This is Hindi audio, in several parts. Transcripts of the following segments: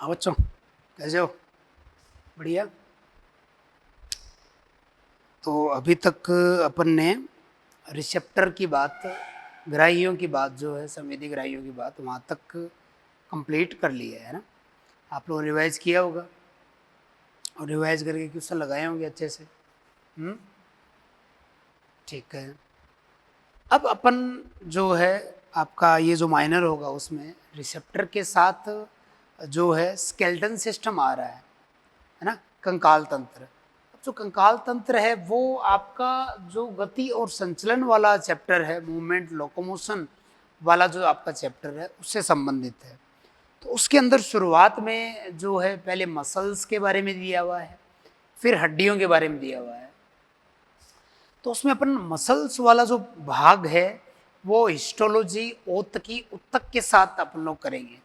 हाँ बच्चों, कैसे हो? बढ़िया। तो अभी तक अपन ने रिसेप्टर की बात, ग्राहियों की बात जो है, संवेदी ग्राहियों की बात वहाँ तक कंप्लीट कर लिया है ना। आप लोगों ने रिवाइज किया होगा और रिवाइज करके क्वेश्चन लगाए होंगे अच्छे से। ठीक है। अब अपन जो है, आपका ये जो माइनर होगा उसमें रिसेप्टर के साथ जो है स्केलेटन सिस्टम आ रहा है ना, कंकाल तंत्र। अब जो कंकाल तंत्र है वो आपका जो गति और संचलन वाला चैप्टर है, मूवमेंट लोकोमोशन वाला जो आपका चैप्टर है उससे संबंधित है। तो उसके अंदर शुरुआत में जो है पहले मसल्स के बारे में दिया हुआ है, फिर हड्डियों के बारे में दिया हुआ है। तो उसमें अपन मसल्स वाला जो भाग है वो हिस्टोलॉजी ओतकी उत्तक के साथ अपन लोग करेंगे।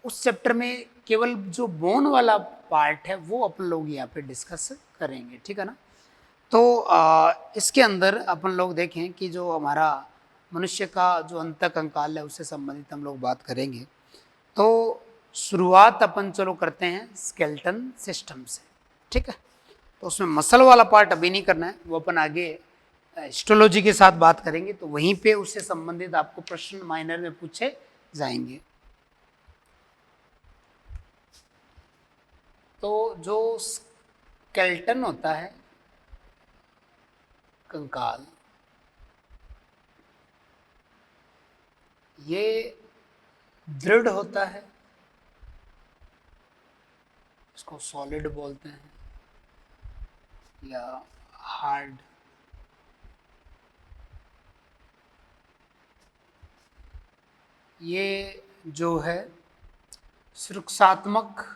उस चैप्टर में केवल जो बोन वाला पार्ट है वो अपन लोग यहाँ पे डिस्कस करेंगे, ठीक है ना। तो इसके अंदर अपन लोग देखें कि जो हमारा मनुष्य का जो अंतःकंकाल है उससे संबंधित हम लोग बात करेंगे। तो शुरुआत अपन चलो करते हैं स्केलेटन सिस्टम से, ठीक है। तो उसमें मसल वाला पार्ट अभी नहीं करना है, वो अपन आगे हिस्टोलॉजी के साथ बात करेंगे, तो वहीं पे उससे संबंधित आपको प्रश्न माइनर में पूछे जाएंगे। तो जो स्केलेटन होता है, कंकाल, ये दृढ़ होता है, इसको सॉलिड बोलते हैं या हार्ड। ये जो है सुरक्षात्मक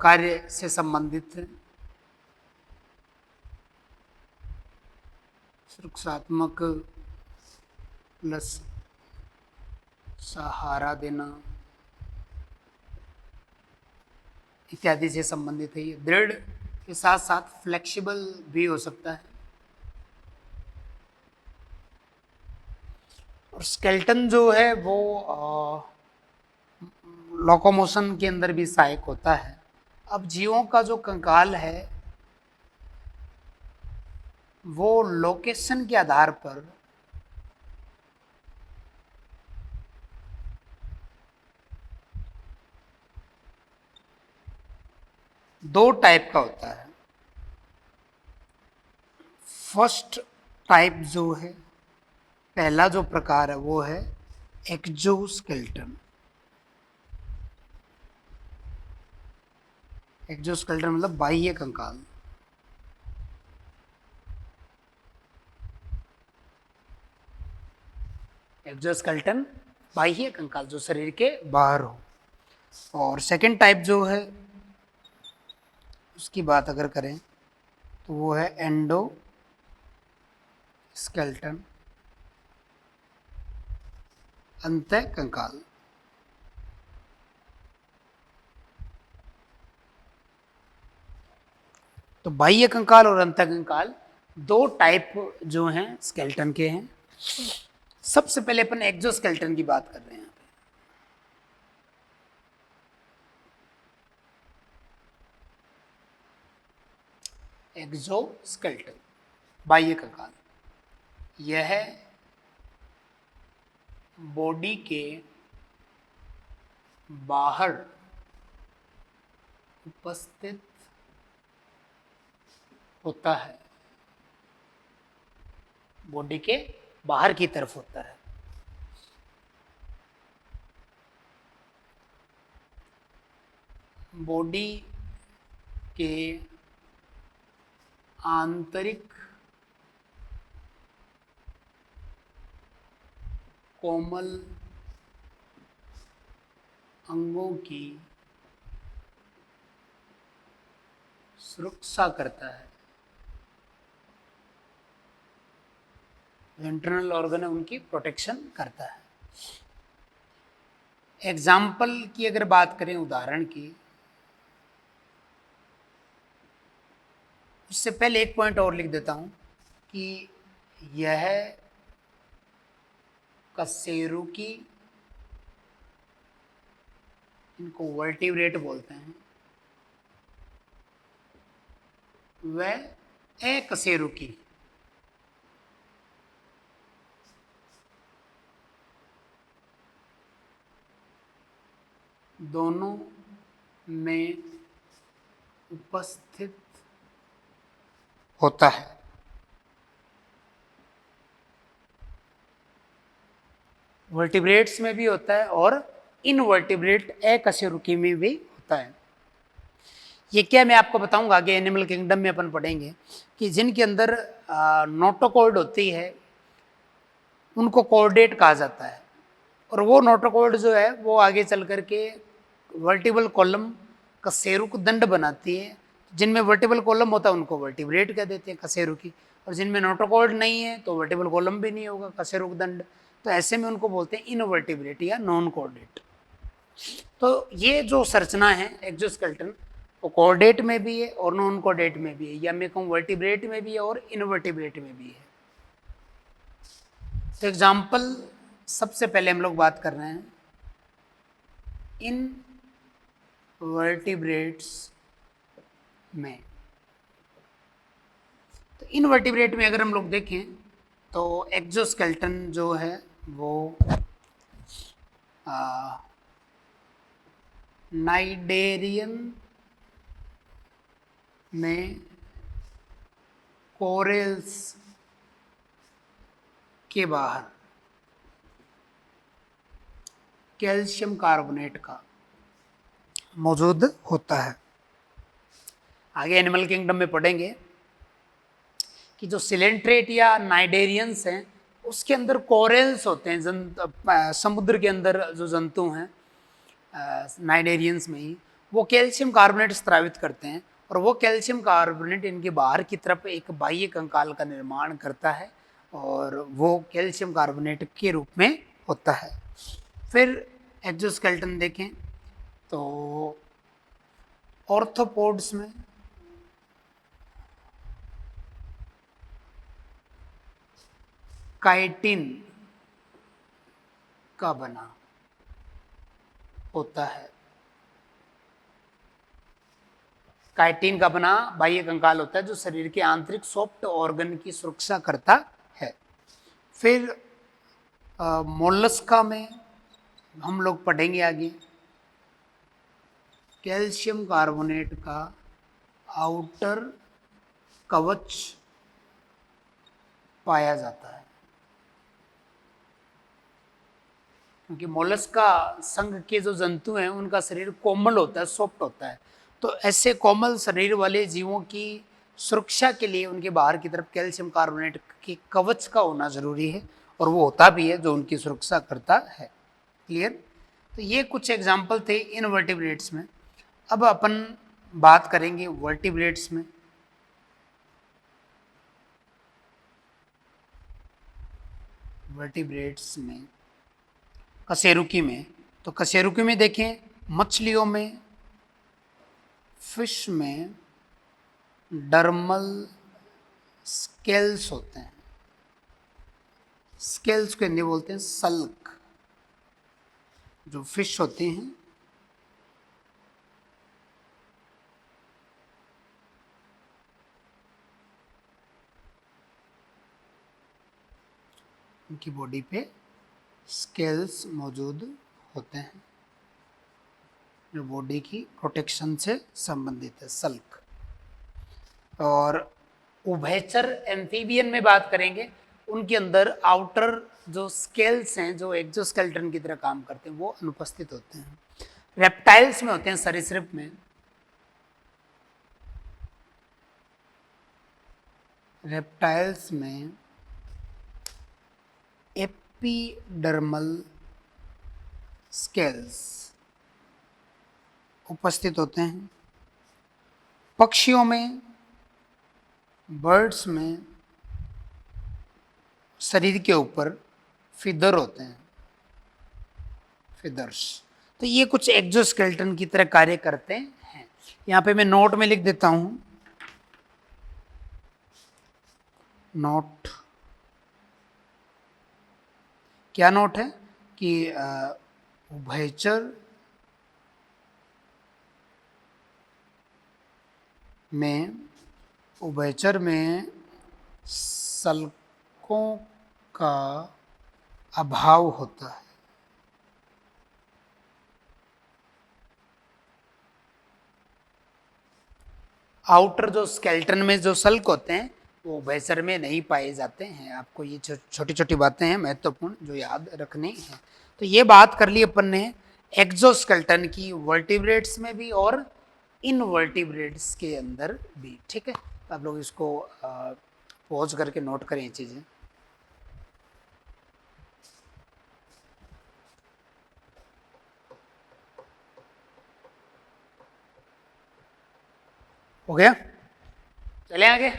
कार्य से संबंधित है। सुरक्षात्मक प्लस सहारा देना इत्यादि से संबंधित है। ये दृढ़ के साथ साथ फ्लेक्सिबल भी हो सकता है। और स्केलेटन जो है वो लोकोमोशन के अंदर भी सहायक होता है। अब जीवों का जो कंकाल है वो लोकेशन के आधार पर दो टाइप का होता है। फर्स्ट टाइप जो है, पहला जो प्रकार है वो है एक्जोस्केलेटन। एक्जोस्केलेटन मतलब बाह्य कंकाल। एक्जोस्केलेटन बाह्य कंकाल जो शरीर के बाहर हो। और सेकंड टाइप जो है उसकी बात अगर करें तो वो है एंडो स्केलेटन, अंतः कंकाल। तो बाह्य कंकाल और अंतः कंकाल दो टाइप जो हैं स्केलेटन के हैं। सबसे पहले अपन एक्जोस्केलेटन की बात कर रहे हैं। एक्जोस्केलेटन बाह्य कंकाल, यह बॉडी के बाहर उपस्थित होता है, बॉडी के बाहर की तरफ होता है। बॉडी के आंतरिक कोमल अंगों की सुरक्षा करता है। इंटरनल ऑर्गन है उनकी प्रोटेक्शन करता है। एग्जाम्पल की अगर बात करें, उदाहरण की, उससे पहले एक पॉइंट और लिख देता हूं कि यह कशेरुकी, इनको वर्टिब्रेट बोलते हैं, व अकशेरुकी। दोनों में उपस्थित होता है। वर्टिब्रेट्स में भी होता है और इनवर्टिब्रेट अकशेरुकी में भी होता है। ये क्या मैं आपको बताऊंगा आगे, एनिमल किंगडम में अपन पढ़ेंगे कि जिनके अंदर नोटोकॉर्ड होती है उनको कॉर्डेट कहा जाता है, और वो नोटोकॉर्ड जो है वो आगे चल करके वर्टिबल कॉलम कशेरुक दंड बनाती है। जिनमें वर्टिबल कॉलम होता है उनको वर्टिब्रेट कह देते हैं कशेरुकी, और जिनमें नोटोकॉर्ड नहीं है तो वर्टिबल कॉलम भी नहीं होगा, कशेरुक दंड। तो ऐसे में उनको बोलते हैं इनवर्टिब्रेट या नॉन कॉर्डेट। तो ये जो संरचना है एक्सोस्केलेटन, वो कॉर्डेट में भी है और नॉन कॉर्डेट में भी है, या मैं कहूँ वर्टिब्रेट में भी है और इनवर्टिब्रेट में भी है। तो एग्जाम्पल सबसे पहले हम लोग बात कर रहे हैं इन वर्टिब्रेट्स में। तो इनवर्टिब्रेट में अगर हम लोग देखें तो एक्सोस्केलेटन जो है वो नाइडेरियन में कोरल्स के बाहर कैल्शियम कार्बोनेट का मौजूद होता है। आगे एनिमल किंगडम में पढ़ेंगे कि जो सिलेंट्रेट या नाइडेरियंस हैं उसके अंदर कोरल्स होते हैं, समुद्र के अंदर जो जंतु हैं नाइडेरियंस में ही, वो कैल्शियम कार्बोनेट स्रावित करते हैं, और वो कैल्शियम कार्बोनेट इनके बाहर की तरफ एक बाह्य कंकाल का निर्माण करता है, और वो कैल्शियम कार्बोनेट के रूप में होता है। फिर एक्सोस्केलेटन देखें तो ऑर्थोपोड्स में काइटिन का बना होता है। काइटिन का बना बाह्य कंकाल होता है जो शरीर के आंतरिक सॉफ्ट ऑर्गन की सुरक्षा करता है। फिर मोलस्का में हम लोग पढ़ेंगे आगे कैल्शियम कार्बोनेट का आउटर कवच पाया जाता है, क्योंकि मोलस्का संघ के जो जंतु हैं उनका शरीर कोमल होता है, सॉफ्ट होता है। तो ऐसे कोमल शरीर वाले जीवों की सुरक्षा के लिए उनके बाहर की तरफ कैल्शियम कार्बोनेट के कवच का होना जरूरी है, और वो होता भी है जो उनकी सुरक्षा करता है। क्लियर? तो ये कुछ एग्जाम्पल थे इनवर्टिब्रेट्स में। अब अपन बात करेंगे वर्टिब्रेट्स में। वर्टिब्रेट्स में कशेरुकी में, तो कशेरुकी में देखें मछलियों में, फिश में डर्मल स्केल्स होते हैं। स्केल्स को हिंदी बोलते हैं सल्क। जो फिश होती हैं उनकी बॉडी पे स्केल्स मौजूद होते हैं जो बॉडी की प्रोटेक्शन से संबंधित है, सल्क। और उभयचर एम्फीबियन में बात करेंगे, उनके अंदर आउटर जो स्केल्स हैं जो एक्सोस्केलेटन की तरह काम करते हैं वो अनुपस्थित होते हैं। रेप्टाइल्स में होते हैं, सरीसृप में। रेप्टाइल्स में एपिडर्मल स्केल्स उपस्थित होते हैं। पक्षियों में, बर्ड्स में शरीर के ऊपर फिदर होते हैं, फिदर्स। तो ये कुछ एक्सोस्केलेटन की तरह कार्य करते हैं। यहाँ पे मैं नोट में लिख देता हूँ, नोट, क्या नोट है कि उभयचर में सल्कों का अभाव होता है। आउटर जो स्केल्टन में जो सल्क होते हैं वो उभयचर में नहीं पाए जाते हैं। आपको ये छोटी छोटी बातें हैं महत्वपूर्ण जो याद रखनी है। तो ये बात कर ली अपन ने एक्सोस्केल्टन की, वर्टिब्रेट्स में भी और इनवर्टिब्रेट्स के अंदर भी। ठीक है, आप लोग इसको पॉज करके नोट करें ये चीजें। हो गया, चले आगे,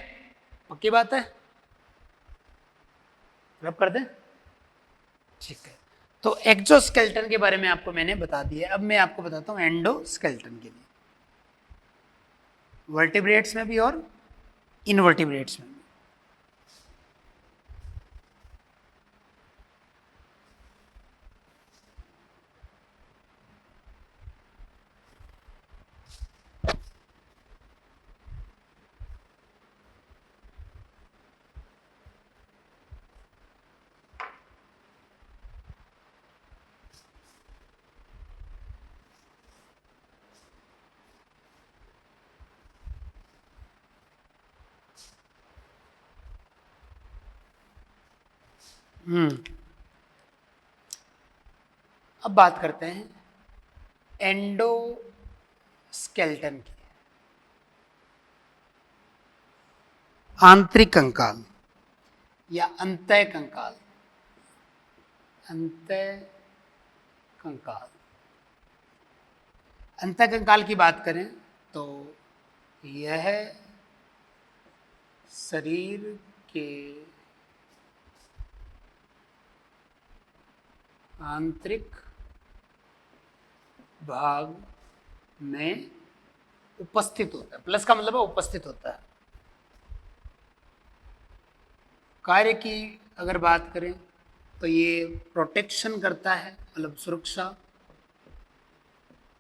पक्की बात है, रब कर दें। ठीक है, तो एक्सोस्केल्टन के बारे में आपको मैंने बता दिया। अब मैं आपको बताता हूँ एंडोस्केल्टन के लिए, वर्टिब्रेट्स में भी और इनवर्टिब्रेट्स में भी। अब बात करते हैं एंडोस्केल्टन की। आंतरिक कंकाल या अंतः कंकाल, अंतः कंकाल। अंतः कंकाल की बात करें तो यह शरीर के आंतरिक भाग में उपस्थित होता है। प्लस का मतलब है उपस्थित होता है। कार्य की अगर बात करें तो ये प्रोटेक्शन करता है, मतलब सुरक्षा,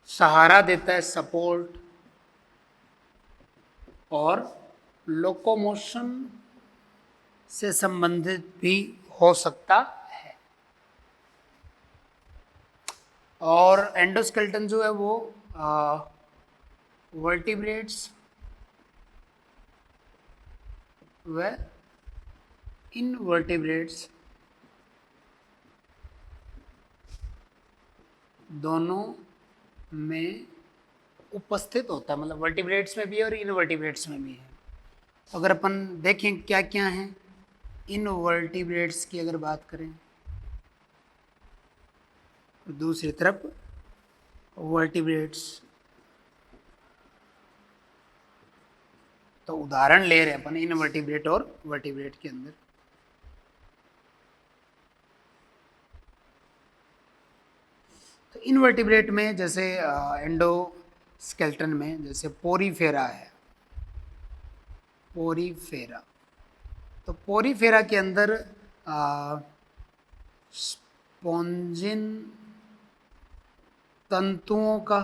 सहारा देता है, सपोर्ट, और लोकोमोशन से संबंधित भी हो सकता है। और एंडोस्केल्टन जो है वो वर्टिब्रेट्स व इनवर्टिब्रेट्स दोनों में उपस्थित होता है, मतलब वर्टिब्रेट्स में भी और इनवर्टिब्रेट्स में भी है। अगर अपन देखें क्या क्या है इनवर्टिब्रेट्स की अगर बात करें, दूसरी तरफ वर्टिब्रेट्स, तो उदाहरण ले रहे हैं अपन इनवर्टिब्रेट और वर्टिब्रेट के अंदर। तो इनवर्टिब्रेट में जैसे एंडोस्केल्टन में जैसे पोरीफेरा है, पोरीफेरा, तो पोरीफेरा के अंदर स्पॉन्जिन तंतुओं का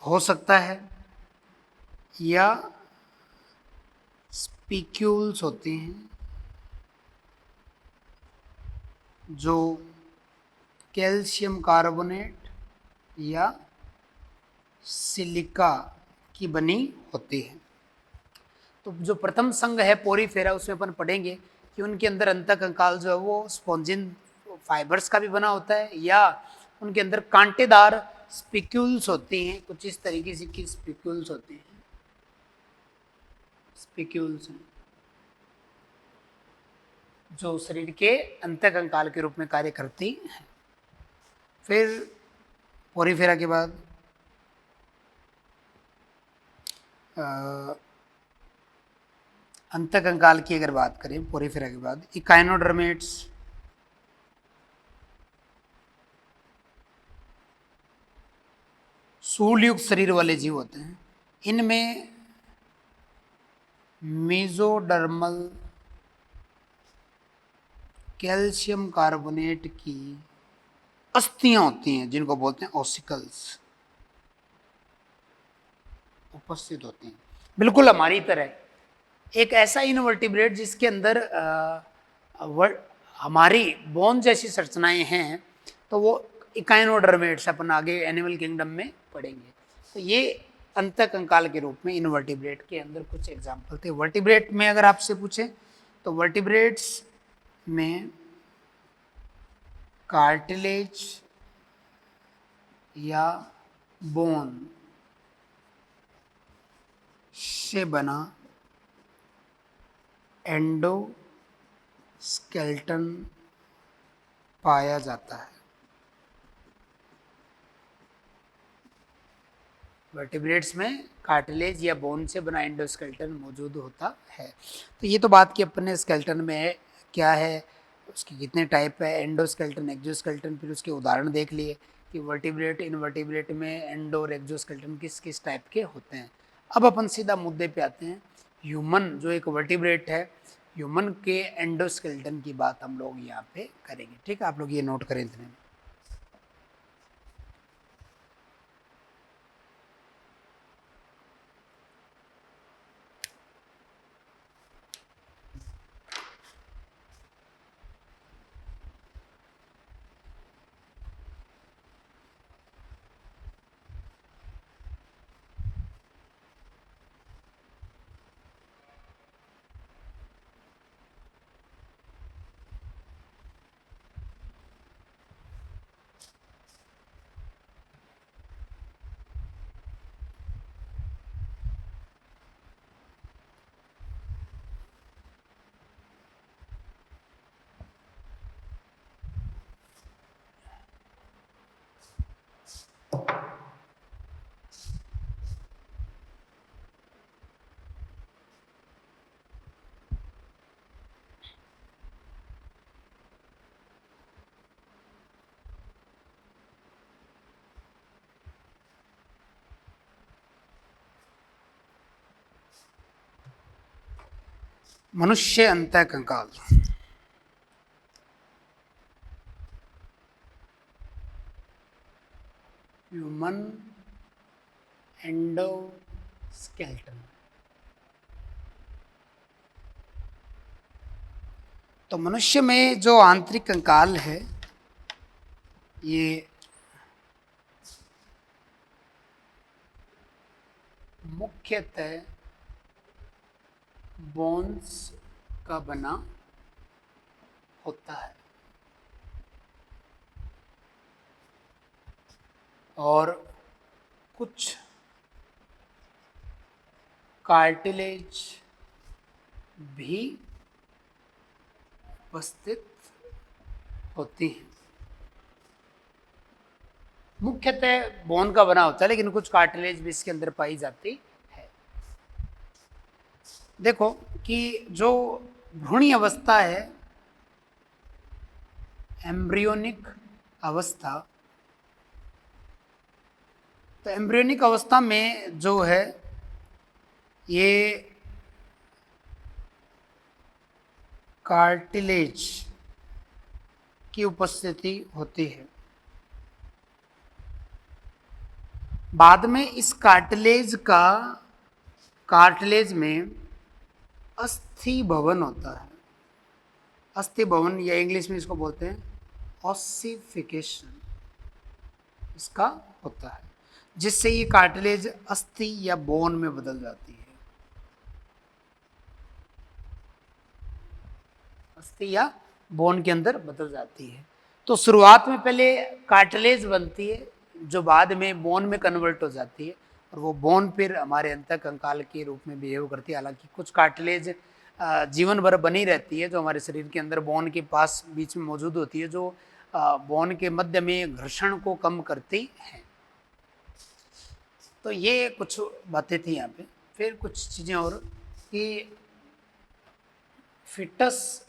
हो सकता है, या स्पिक्यूल्स होते हैं जो कैल्शियम कार्बोनेट या सिलिका की बनी होती है। तो जो प्रथम संघ है पोरीफेरा, उसमें अपन पढ़ेंगे कि उनके अंदर अंतःकंकाल जो है वो स्पॉन्जिन फाइबर्स का भी बना होता है, या उनके अंदर कांटेदार स्पिक्यूल्स होते हैं, कुछ इस तरीके से की स्पिक्यूल्स होते हैं, स्पिक्यूल्स हैं जो शरीर के अंतःकंकाल के रूप में कार्य करती हैं। फिर पोरीफेरा के बाद अंतःकंकाल की अगर बात करें पोरीफेरा के बाद इकाइनोडर्मेट्स, सूलयुक्त शरीर वाले जीव होते हैं। इनमें मेसोडर्मल कैल्शियम कार्बोनेट की अस्थियां होती हैं जिनको बोलते हैं ऑसिकल्स, उपस्थित होती हैं बिल्कुल हमारी तरह। एक ऐसा इनवर्टिब्रेट जिसके अंदर हमारी बोन जैसी संरचनाएं हैं, तो वो इकाइनोडर्मेट्स अपन आगे एनिमल किंगडम में पढ़ेंगे। तो ये अंतः कंकाल के रूप में इनवर्टिब्रेट के अंदर कुछ एग्जाम्पल थे। वर्टिब्रेट में अगर आपसे पूछे तो वर्टिब्रेट्स में कार्टिलेज या बोन से बना एंडोस्केलेटन पाया जाता है। वर्टिब्रेट्स में कार्टिलेज या बोन से बना एंडोस्केलेटन मौजूद होता है। तो ये तो बात कि अपने स्केलेटन में है, क्या है, उसके कितने टाइप है, एंडोस्केलेटन, एक्सोस्केलेटन, फिर उसके उदाहरण देख लिए कि वर्टिब्रेट इनवर्टिब्रेट में एंडो और एक्सोस्केलेटन किस किस टाइप के होते हैं। अब अपन सीधा मुद्दे पे आते हैं। ह्यूमन जो एक वर्टिब्रेट है, ह्यूमन के एंडोस्केलेटन की बात हम लोग यहाँ पे करेंगे। ठीक है, आप लोग ये नोट करें इतने में। मनुष्य अंतः कंकाल। Human endoskeleton. तो मनुष्य में जो आंतरिक कंकाल है, ये मुख्यतः बोन्स का बना होता है और कुछ कार्टिलेज भी उपस्थित होती हैं। मुख्यतः बोन का बना होता है, लेकिन कुछ कार्टिलेज भी इसके अंदर पाई जाती है। देखो कि जो भ्रूणी अवस्था है, एम्ब्रियोनिक अवस्था, तो एम्ब्रियोनिक अवस्था में जो है ये कार्टिलेज की उपस्थिति होती है। बाद में इस कार्टिलेज में अस्थि भवन होता है। अस्थि भवन या इंग्लिश में इसको बोलते हैं ऑसिफिकेशन, इसका होता है, जिससे ये कार्टिलेज अस्थि या बोन में बदल जाती है। अस्थि या बोन के अंदर बदल जाती है। तो शुरुआत में पहले कार्टिलेज बनती है, जो बाद में बोन में कन्वर्ट हो जाती है, और वो बोन फिर हमारे अंतः कंकाल के रूप में बिहेव करती है। हालांकि कुछ कार्टिलेज जीवन भर बनी रहती है, जो हमारे शरीर के अंदर बोन के पास बीच में मौजूद होती है, जो बोन के मध्य में घर्षण को कम करती है। तो ये कुछ बातें थी यहाँ पे। फिर कुछ चीज़ें और कि फिटस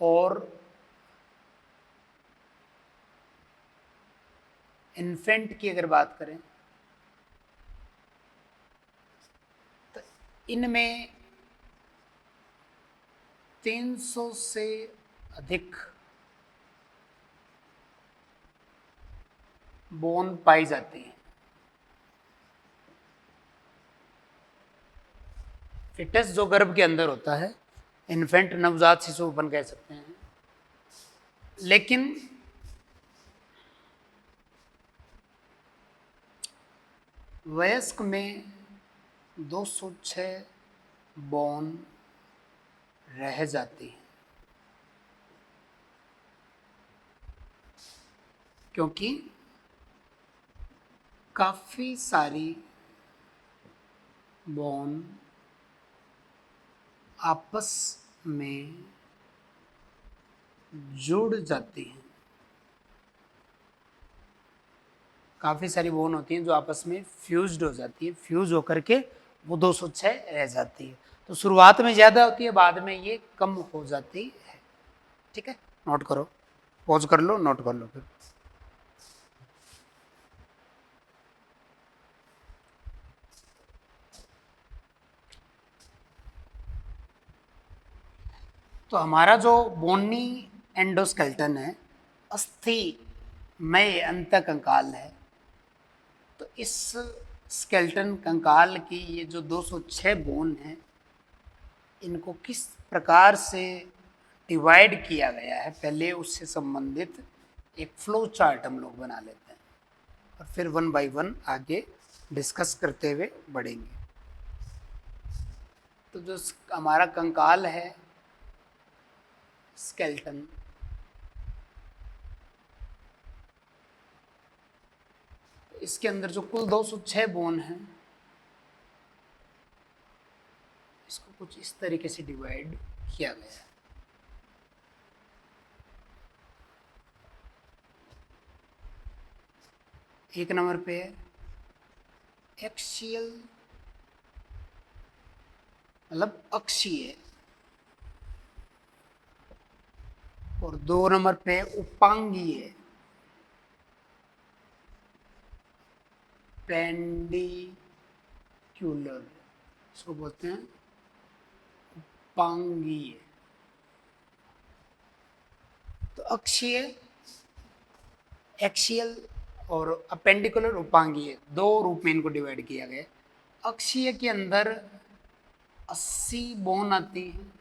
और इन्फेंट की अगर बात करें तो इनमें 300 से अधिक बोन पाई जाती है। फिटस जो गर्भ के अंदर होता है, इन्फेंट नवजात शिशु अपन कह सकते हैं, लेकिन वयस्क में 206 बोन रह जाती है, क्योंकि काफी सारी बोन आपस में जुड़ जाती हैं। काफ़ी सारी बोन होती हैं जो आपस में फ्यूज्ड हो जाती है, फ्यूज होकर के वो 206 रह जाती है। तो शुरुआत में ज़्यादा होती है, बाद में ये कम हो जाती है। ठीक है, नोट करो, पॉज कर लो, नोट कर लो फिर। तो हमारा जो बोनी एंडोस्केल्टन है, अस्थिमय अंतः कंकाल है। तो इस स्केल्टन कंकाल की ये जो 206 बोन हैं, इनको किस प्रकार से डिवाइड किया गया है, पहले उससे संबंधित एक फ्लो चार्ट हम लोग बना लेते हैं और फिर वन बाय वन आगे डिस्कस करते हुए बढ़ेंगे। तो जो हमारा कंकाल है स्केल्टन, इसके अंदर जो कुल 206 बोन हैं, इसको कुछ इस तरीके से डिवाइड किया गया है। एक नंबर पे एक्सियल मतलब अक्षीय, और 2 नंबर पे उपांगीय, पेंडिक्यूलर, इसको बोलते हैं उपांगीय। तो अक्षीय, एक्सियल और अपेंडिकुलर, उपांगीय, 2 रूप में इनको डिवाइड किया गया। अक्षीय के अंदर 80 बोन आती हैं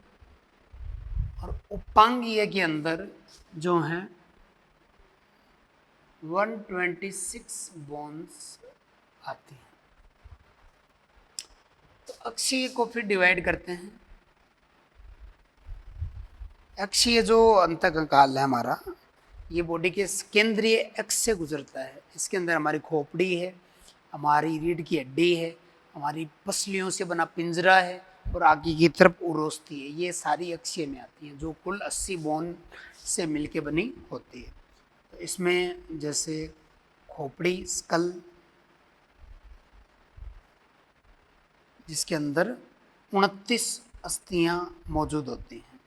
और उपांगीय के अंदर जो हैं 126 बोन्स आती हैं। तो अक्षीय को फिर डिवाइड करते हैं। अक्षीय जो अंतःकंकाल है हमारा, ये बॉडी के केंद्रीय अक्ष से गुजरता है। इसके अंदर हमारी खोपड़ी है, हमारी रीढ़ की हड्डी है, हमारी पसलियों से बना पिंजरा है और आगे की तरफ उरोस्थी है। ये सारी अक्षीय में आती हैं, जो कुल 80 बोन से मिलके बनी होती है। तो इसमें जैसे खोपड़ी, स्कल, जिसके अंदर 29 अस्थियां मौजूद होती हैं,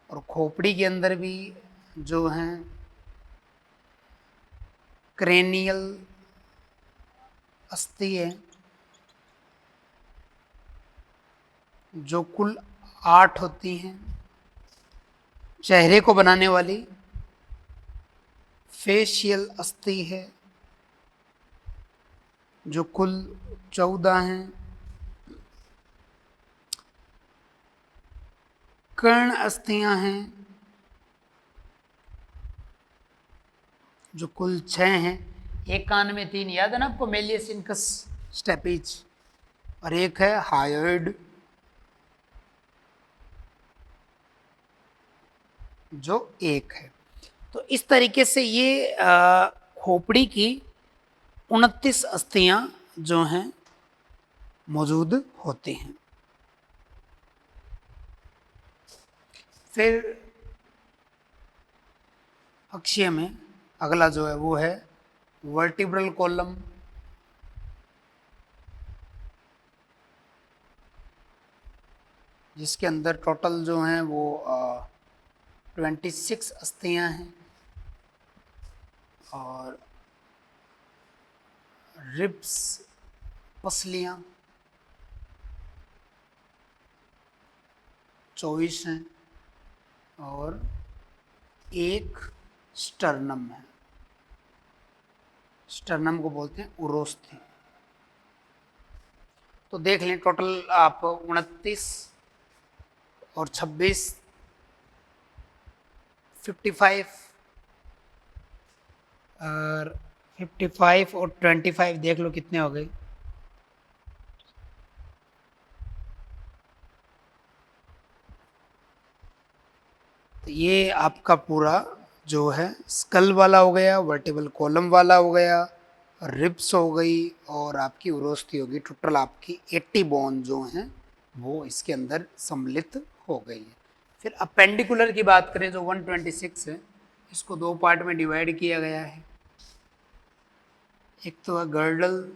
और खोपड़ी के अंदर भी जो हैं क्रेनियल अस्थि है, जो कुल 8 होती हैं। चेहरे को बनाने वाली फेशियल अस्थि है, जो कुल 14 हैं। कर्ण अस्थियां हैं, जो कुल 6 हैं। एक कान में 3, याद है ना आपको, मेलियस इनकस स्टेपिज, और एक है हायोइड, जो 1 है। तो इस तरीके से ये खोपड़ी की 29 अस्थियां जो हैं मौजूद होती हैं। फिर अक्षीय में अगला जो है वो है वर्टिब्रल कॉलम, जिसके अंदर टोटल जो हैं वो 26 अस्थियां हैं, और रिब्स, पसलियां 24 हैं, और एक स्टर्नम है। स्टर्नम को बोलते हैं उरोस्थी। तो देख लें टोटल आप 29 और 26, 55 और 55 और 25 देख लो कितने हो गए। तो ये आपका पूरा जो है स्कल वाला हो गया, वर्टिबल कॉलम वाला हो गया, रिब्स हो गई और आपकी उरोस्थी होगी। टोटल आपकी 80 बोन जो हैं वो इसके अंदर सम्मिलित हो गई है। फिर अपेंडिकुलर की बात करें जो 126 है, इसको दो पार्ट में डिवाइड किया गया है। एक तो है गर्डल,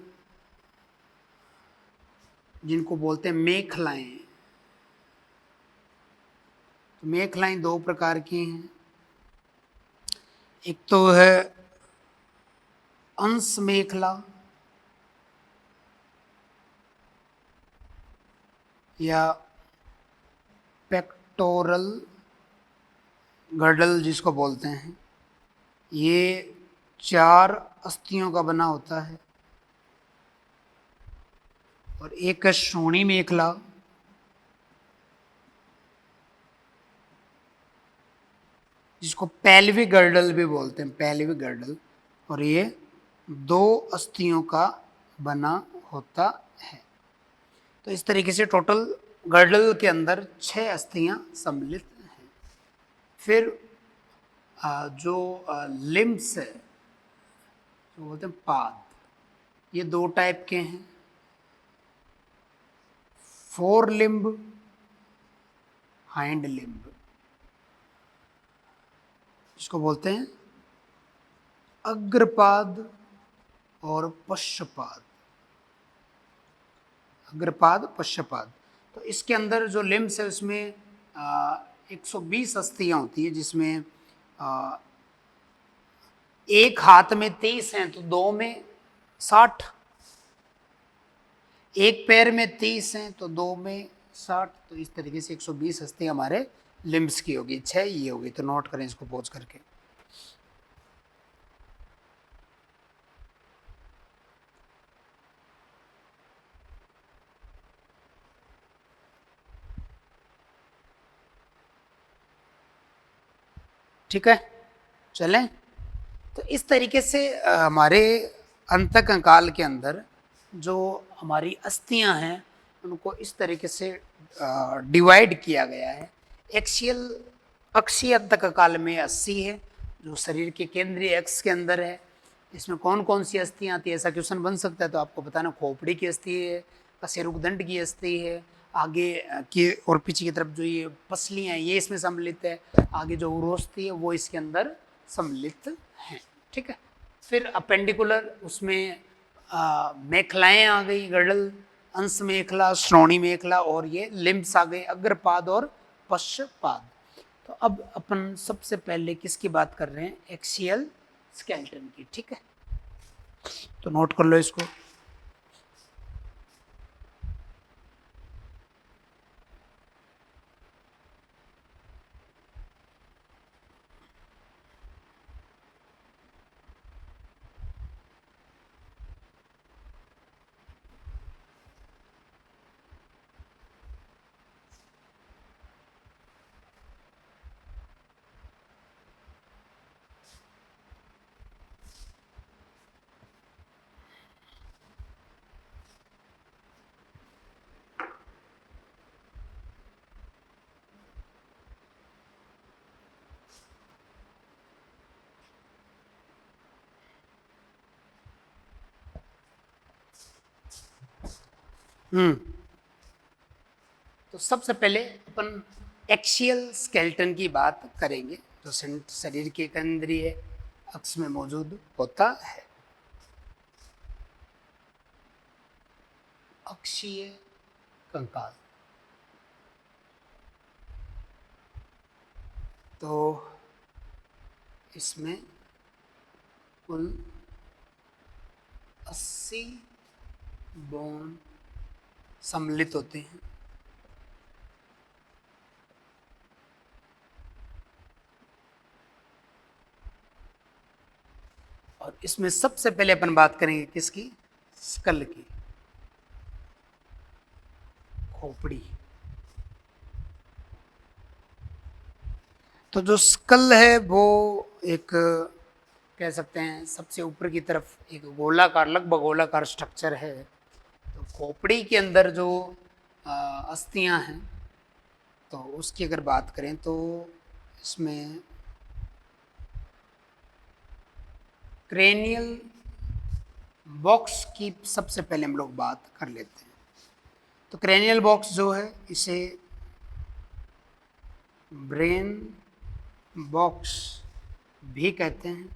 जिनको बोलते हैं मेखलाएं। तो मेखलाएं दो प्रकार की हैं। एक तो है अंश मेखला या पेक्टोरल गर्डल जिसको बोलते हैं। ये 4 अस्थियों का बना होता है। और एक है श्रोणी मेखला, जिसको पेल्विक गर्डल भी बोलते हैं, पेल्विक गर्डल। और ये 2 अस्थियों का बना होता है। तो इस तरीके से टोटल गर्डल के अंदर 6 अस्थियां सम्मिलित हैं। फिर जो लिम्स है, जो बोलते हैं पाद, ये 2 टाइप के हैं। फोर लिम्ब, हाइंड लिम्ब, जिसको बोलते हैं अग्रपाद और पश्चपाद। अग्रपाद, पश्चपाद। तो इसके अंदर जो लिम्स है उसमें 120 अस्थियां होती है, जिसमें एक हाथ में 30 हैं तो 2 में 60, एक पैर में 30 हैं तो 2 में 60। तो इस तरीके से 120 अस्थियां हमारे लिम्स की होगी। 6 ये होगी। तो नोट करें इसको पॉज करके। ठीक है, चलें। तो इस तरीके से हमारे अंतकंकाल के अंदर जो हमारी अस्थियां हैं उनको इस तरीके से डिवाइड किया गया है। एक्सियल, अक्षीय अंतकंकाल में 80 है, जो शरीर के केंद्रीय अक्ष के अंदर है। इसमें कौन कौन सी अस्थियां आती है, ऐसा क्वेश्चन बन सकता है। तो आपको बताना, खोपड़ी की अस्थि है, कशेरुकदंड की अस्थि है, आगे की और पीछे की तरफ जो ये पसलियां हैं ये इसमें सम्मिलित है, आगे जो उरोस्थी है वो इसके अंदर सम्मिलित हैं। ठीक है। फिर अपेंडिकुलर, उसमें मेखलाएं आ गई, गर्डल, अंश मेखला, श्रोणी मेखला, और ये लिम्स आ गए, अग्रपाद और पश्चपाद। तो अब अपन सबसे पहले किसकी बात कर रहे हैं, एक्सियल स्केलेटन की। ठीक है, तो नोट कर लो इसको। तो सबसे पहले अपन एक्सियल स्केलेटन की बात करेंगे, जो शरीर के केंद्रीय अक्ष में मौजूद होता है। अक्षीय कंकाल। तो इसमें कुल 80 बोन सम्मिलित होते हैं। और इसमें सबसे पहले अपन बात करेंगे किसकी? स्कल की, खोपड़ी। तो जो स्कल है वो एक कह सकते हैं सबसे ऊपर की तरफ एक गोलाकार, लगभग गोलाकार स्ट्रक्चर है। तो खोपड़ी के अंदर जो अस्थियां हैं, तो उसकी अगर बात करें तो इसमें क्रेनियल बॉक्स की सबसे पहले हम लोग बात कर लेते हैं। तो क्रेनियल बॉक्स जो है इसे ब्रेन बॉक्स भी कहते हैं।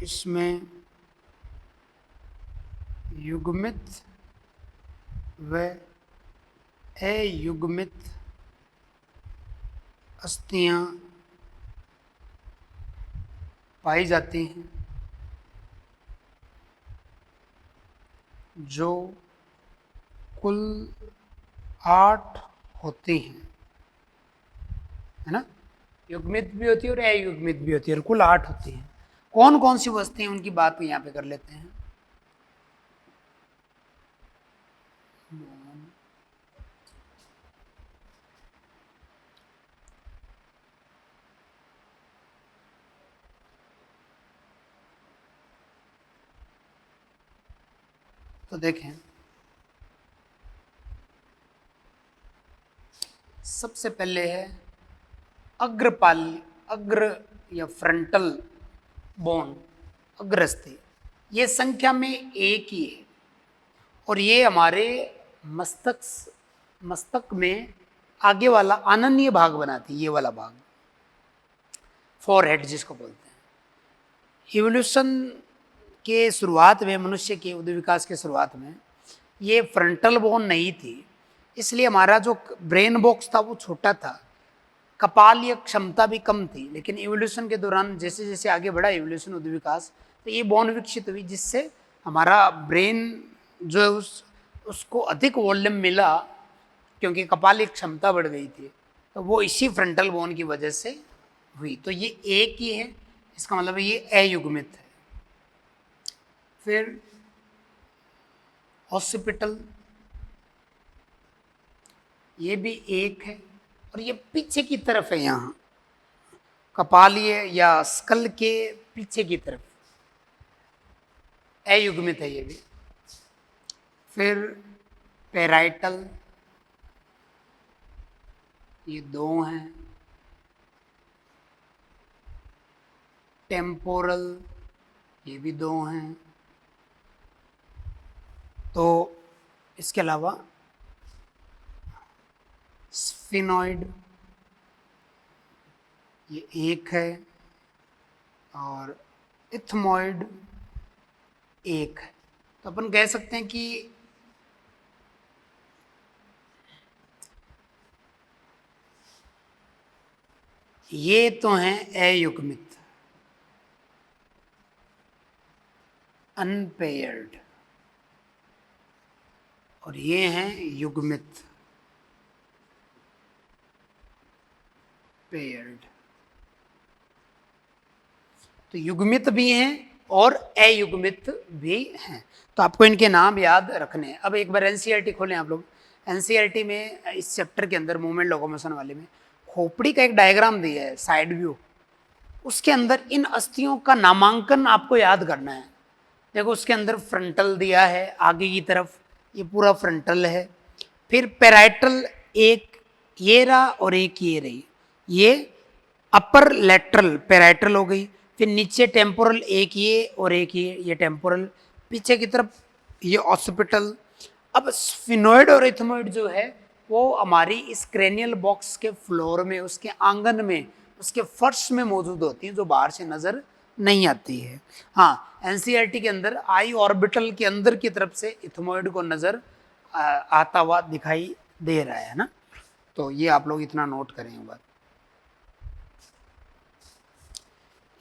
इसमें युग्मित व अयुग्मित अस्थियां पाई जाती हैं जो कुल 8 होती हैं, है ना? युग्मित भी होती है और अयुग्मित भी होती है, और कुल 8 होती हैं। कौन कौन सी वस्तुएं हैं उनकी बात यहाँ पे कर लेते हैं। तो देखें, सबसे पहले है अग्र या फ्रंटल बोन, अग्रस्थि। ये संख्या में एक ही है और ये हमारे मस्तक मस्तक में आगे वाला आनन्य भाग बनाती है, ये वाला भाग, फोरहेड जिसको बोलते हैं। इवोल्यूशन के शुरुआत में, मनुष्य के उद्भिद विकास के शुरुआत में ये फ्रंटल बोन नहीं थी, इसलिए हमारा जो ब्रेन बॉक्स था वो छोटा था, कपालीय क्षमता भी कम थी। लेकिन इवोल्यूशन के दौरान जैसे जैसे आगे बढ़ा इवोल्यूशन, उद्भिद विकास, तो ये बोन विकसित हुई जिससे हमारा ब्रेन जो है उसको अधिक वॉल्यूम मिला, क्योंकि कपालीय क्षमता बढ़ गई थी। तो वो इसी फ्रंटल बोन की वजह से हुई। तो ये एक ही है, इसका मतलब ये अयुग्मित है। फिर हॉस्पिटल, ये भी एक है और ये पीछे की तरफ है, यहाँ कपालीय या स्कल के पीछे की तरफ, अयुग्मित है ये भी। फिर पेराइटल, ये 2 हैं। टेम्पोरल, ये भी 2 हैं। तो इसके अलावा स्फिनॉइड, ये 1 है और इथमॉइड 1 है। तो अपन कह सकते हैं कि ये तो हैं अयुग्मित, अनपेयर्ड, और ये हैं युग्मित, पेयर्ड। तो युग्मित भी हैं और अयुग्मित भी हैं। तो आपको इनके नाम याद रखने हैं। अब एक बार एनसीईआरटी खोलें आप लोग। एनसीईआरटी में इस चैप्टर के अंदर मूवमेंट लोकोमोशन वाले में खोपड़ी का एक डायग्राम दिया है, साइड व्यू। उसके अंदर इन अस्थियों का नामांकन आपको याद करना है। देखो उसके अंदर फ्रंटल दिया है आगे की तरफ, ये पूरा फ्रंटल है। फिर पेराइटल एक ये रहा और एक ये रही, ये अपर लेटरल पेराइटल हो गई। फिर नीचे टेम्पोरल एक ये और एक ये टेम्पोरल। पीछे की तरफ ये ऑसिपिटल। अब स्फिनोइड और इथमोइड जो है वो हमारी इस क्रेनियल बॉक्स के फ्लोर में, उसके आंगन में, उसके फर्श में मौजूद होती हैं, जो बाहर से नजर नहीं आती है। हाँ, एनसीईआरटी के अंदर आई ऑर्बिटल के अंदर की तरफ से इथमोइड को नजर आता हुआ दिखाई दे रहा है ना। तो ये आप लोग इतना नोट करें बात।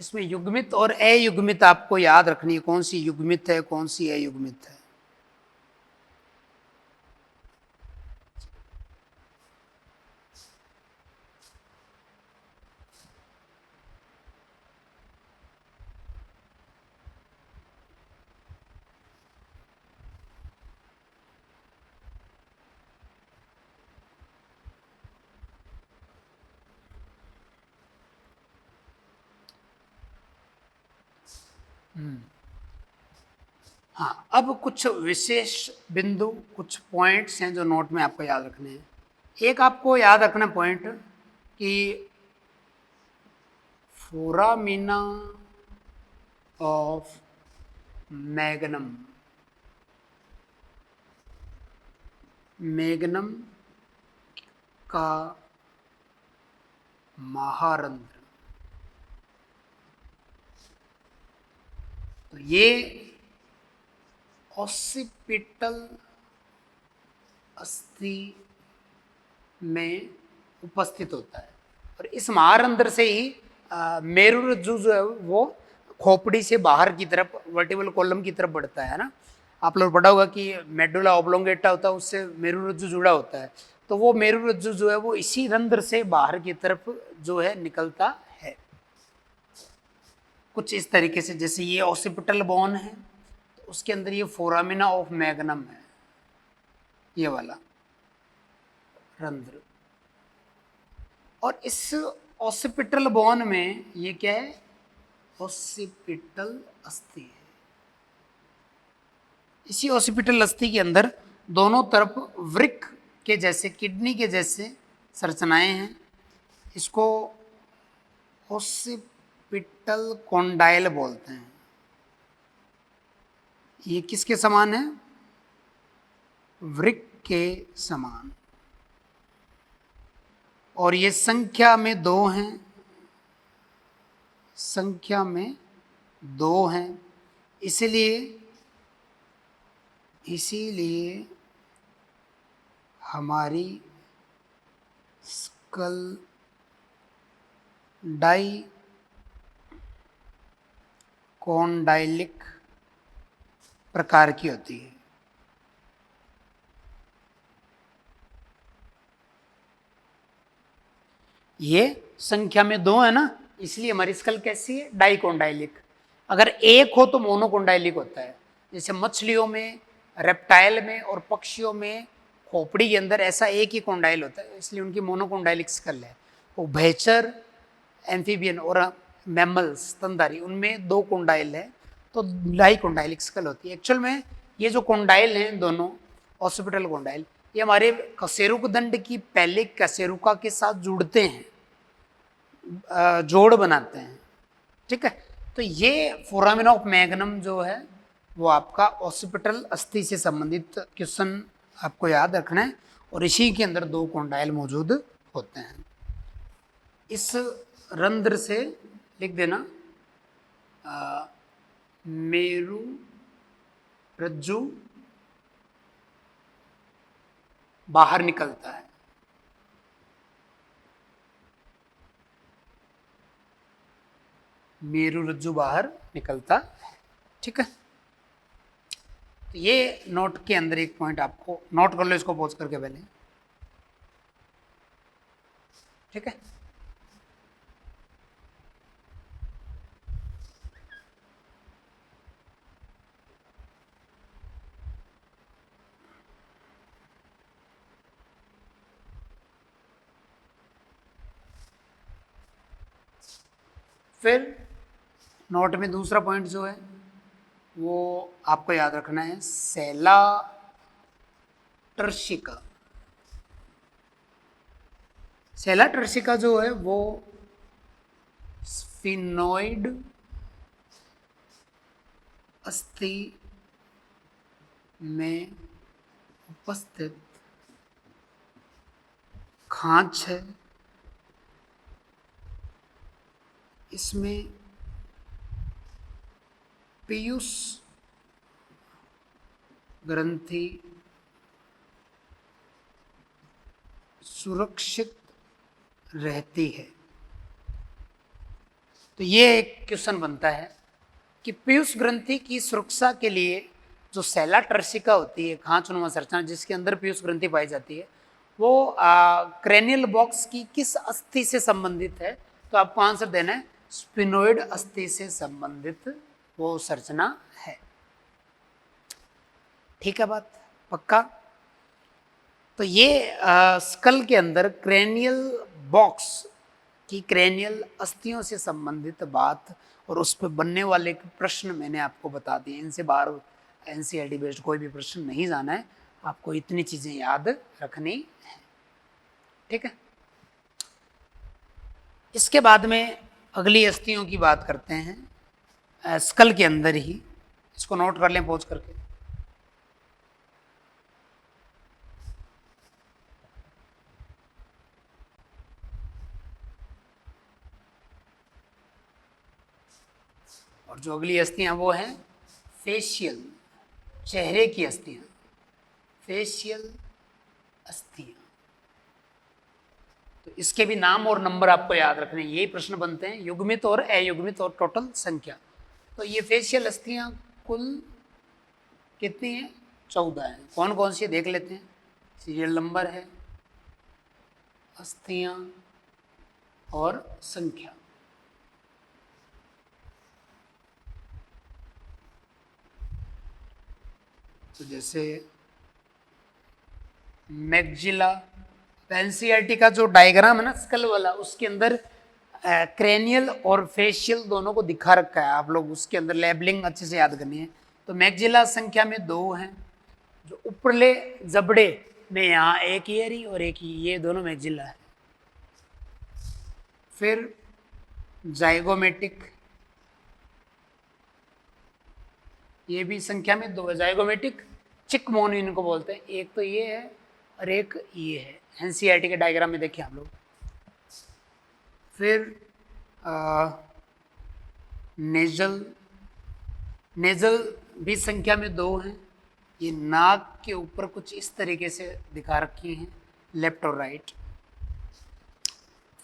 इसमें युग्मित और अयुग्मित आपको याद रखनी है, कौन सी युग्मित है कौन सी अयुग्मित है। हाँ, अब कुछ विशेष बिंदु, कुछ पॉइंट्स हैं जो नोट में आपको याद रखने हैं। एक आपको याद रखना पॉइंट कि फोरामिना ऑफ मैग्नम, मैग्नम का महारंध्र, तो ये ऑसिपिटल अस्थि में उपस्थित होता है और इस महारंध्र से ही मेरुरज्जु जो है वो खोपड़ी से बाहर की तरफ वर्टिबल कॉलम की तरफ बढ़ता है ना। आप लोग पढ़ा होगा कि मेडुला ऑब्लोंगेटा होता है, उससे मेरुरज्जु जुड़ा होता है, तो वो मेरुरज्जु जो है वो इसी रंध्र से बाहर की तरफ जो है निकलता है। कुछ इस तरीके से, जैसे ये ऑसिपिटल बोन है तो उसके अंदर ये फोरामिना ऑफ मैग्नम है, ये वाला रंध्र, और इस ऑसिपिटल बोन में ये क्या है, ऑसिपिटल अस्थि है। इसी ऑसिपिटल अस्थि के अंदर दोनों तरफ वृक्क के जैसे, किडनी के जैसे संरचनाएं हैं। इसको ऑसिपिटल कॉन्डाइल बोलते हैं। ये किसके समान है, वृक्क के समान, और ये संख्या में 2 हैं, संख्या में 2 हैं। इसीलिए हमारी स्कल डाई कॉन्डाइलिक प्रकार की होती है। ये संख्या में 2 है ना, इसलिए हमारी स्कल कैसी है, डाइकोंडाइलिक। अगर एक हो तो मोनोकोंडाइलिक होता है। जैसे मछलियों में, रेप्टाइल में और पक्षियों में खोपड़ी के अंदर ऐसा एक ही कोंडाइल होता है, इसलिए उनकी मोनोकोंडाइलिक स्कल है। उभयचर, एम्फीबियन और मैमल्स, स्तनधारी, उनमें 2 कोंडाइल है, तो डाइकोंडाइलिक स्कल होती है। एक्चुअल में ये जो कोंडाइल हैं दोनों ऑसिपिटल कोंडाइल, ये हमारे कशेरुक दंड की पहले कशेरुका के साथ जुड़ते हैं, जोड़ बनाते हैं, ठीक है। तो ये फोरामिना ऑफ मैग्नम जो है वो आपका ऑसिपिटल अस्थि से संबंधित क्वेश्चन आपको याद रखना है, और इसी के अंदर 2 कोंडाइल मौजूद होते हैं। इस रंध्र से लिख देना मेरु रज्जु बाहर निकलता है। मेरु रज्जु बाहर निकलता है, ठीक है। तो ये नोट के अंदर एक पॉइंट आपको नोट कर लो, इसको पॉज करके पहले, ठीक है। फिर नोट में दूसरा पॉइंट जो है वो आपको याद रखना है, सेला टर्शिका। सेला टर्शिका जो है वो स्फिनोइड अस्थि में उपस्थित खांच है। इसमें पीयूष ग्रंथि सुरक्षित रहती है। तो ये एक क्वेश्चन बनता है कि पीयूष ग्रंथि की सुरक्षा के लिए जो सेला टर्शिका होती है, खांचनुमा संरचना जिसके अंदर पीयूष ग्रंथि पाई जाती है, वो क्रेनियल बॉक्स की किस अस्थि से संबंधित है, तो आपको आंसर देना है स्फिनोइड अस्थि से संबंधित वो संरचना है, ठीक है बात, पक्का। तो ये स्कल के अंदर क्रेनियल बॉक्स कि क्रेनियल अस्थियों से संबंधित बात और उस पर बनने वाले प्रश्न मैंने आपको बता दिए। इनसे बाहर एनसीईआरटी बेस्ड कोई भी प्रश्न नहीं जाना है, आपको इतनी चीज़ें याद रखनी है। ठीक है, इसके बाद में अगली अस्थियों की बात करते हैं स्कल के अंदर ही। इसको नोट कर लें पॉज करके। और जो अगली अस्थियां वो हैं फेशियल, चेहरे की अस्थियां, फेशियल अस्थियां। तो इसके भी नाम और नंबर आपको याद रखने, यही प्रश्न बनते हैं, युग्मित और अयुग्मित और टोटल संख्या। तो ये फेशियल अस्थियां कुल कितनी हैं? 14 हैं। कौन कौन सी देख लेते हैं। सीरियल नंबर है, अस्थियां और संख्या। तो जैसे मैक्जिला, एनसीईआरटी का जो डायग्राम है ना स्कल वाला, उसके अंदर क्रेनियल और फेशियल दोनों को दिखा रखा है। आप लोग उसके अंदर लेबलिंग अच्छे से याद करनी है। तो मैक्जिला संख्या में 2 हैं, जो ऊपरले जबड़े में यहाँ एक ईयरी और एक ये दोनों मैक्जिला है। फिर जाइगोमेटिक, ये भी संख्या में 2 है। जाइगोमेटिक चिकमोन इनको बोलते हैं। एक तो ये है और एक ये है, एनसीईआरटी के डायग्राम में देखिए आप लोग। फिर नेजल, नेजल भी संख्या में 2 हैं। ये नाक के ऊपर कुछ इस तरीके से दिखा रखी हैं, लेफ्ट और राइट।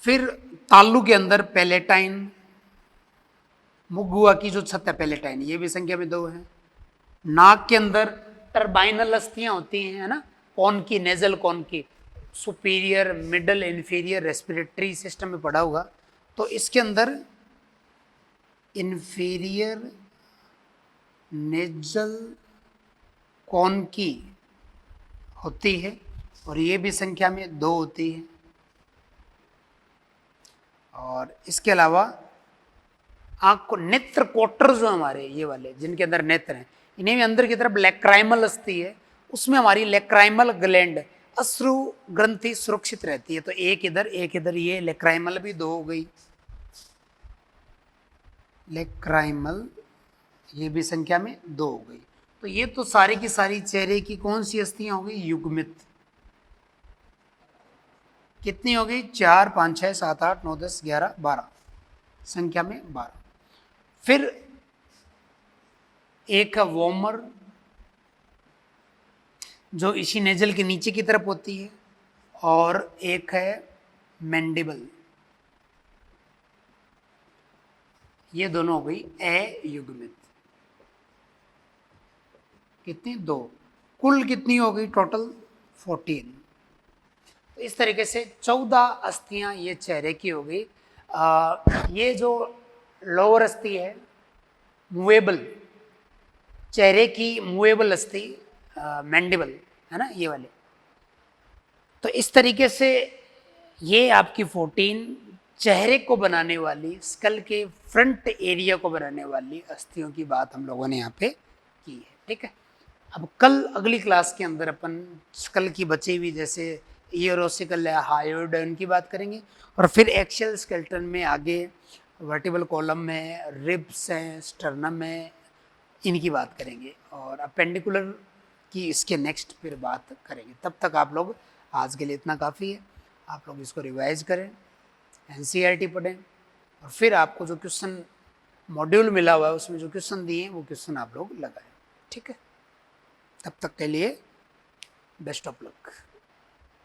फिर तालू के अंदर पैलेटाइन, मुगुआ की जो छत है पैलेटाइन, ये भी संख्या में 2 है। नाक के अंदर टर्बाइनल अस्थियां होती हैं, है ना, कौन की, नेजल कौन की, superior, middle, inferior, respiratory system में पढ़ा होगा। तो इसके अंदर इंफीरियर नेजल कौन की होती है और ये भी संख्या में 2 होती है। और इसके अलावा आंख को नेत्र कोटर जो हमारे ये वाले जिनके अंदर नेत्र हैं, इन्हें भी अंदर की तरफ लेक्राइमल अस्थि है, उसमें हमारी लेक्राइमल ग्लैंड अश्रु ग्रंथि सुरक्षित रहती है। तो एक इधर एक इधर, ये लेक्राइमल भी 2 हो गई। लेक्राइमल ये भी संख्या में 2 हो गई। तो ये तो सारी की सारी चेहरे की कौन सी अस्थियां हो गई? युग्मित। कितनी हो गई? 4, 5, 6, 7, 8, 9, 10, 11, 12, संख्या में 12। फिर एक है वॉमर, जो इसी नेजल के नीचे की तरफ होती है, और एक है मैंडिबल। ये दोनों हो गई अयुग्मित। कितनी? 2। कुल कितनी हो गई? टोटल 14। तो इस तरीके से 14 अस्थियां ये चेहरे की हो गई। ये जो लोअर अस्थि है मूवेबल, चेहरे की मूवेबल अस्थि मैंडिबल, है ना, ये वाले। तो इस तरीके से ये आपकी 14 चेहरे को बनाने वाली, स्कल के फ्रंट एरिया को बनाने वाली अस्थियों की बात हम लोगों ने यहाँ पे की है। ठीक है, अब कल अगली क्लास के अंदर अपन स्कल की बची हुई जैसे ईयरोसिकल है, हायोइड है, उनकी बात करेंगे। और फिर एक्शियल स्केलेटन में आगे वर्टिबल कॉलम में रिब्स हैं, स्टर्नम है, इनकी बात करेंगे। और अपेंडिकुलर की इसके नेक्स्ट फिर बात करेंगे। तब तक आप लोग, आज के लिए इतना काफ़ी है, आप लोग इसको रिवाइज करें, एनसीईआरटी पढ़ें, और फिर आपको जो क्वेश्चन मॉड्यूल मिला हुआ है उसमें जो क्वेश्चन दिए हैं वो क्वेश्चन आप लोग लगाएं। ठीक है, तब तक के लिए बेस्ट ऑफ लक।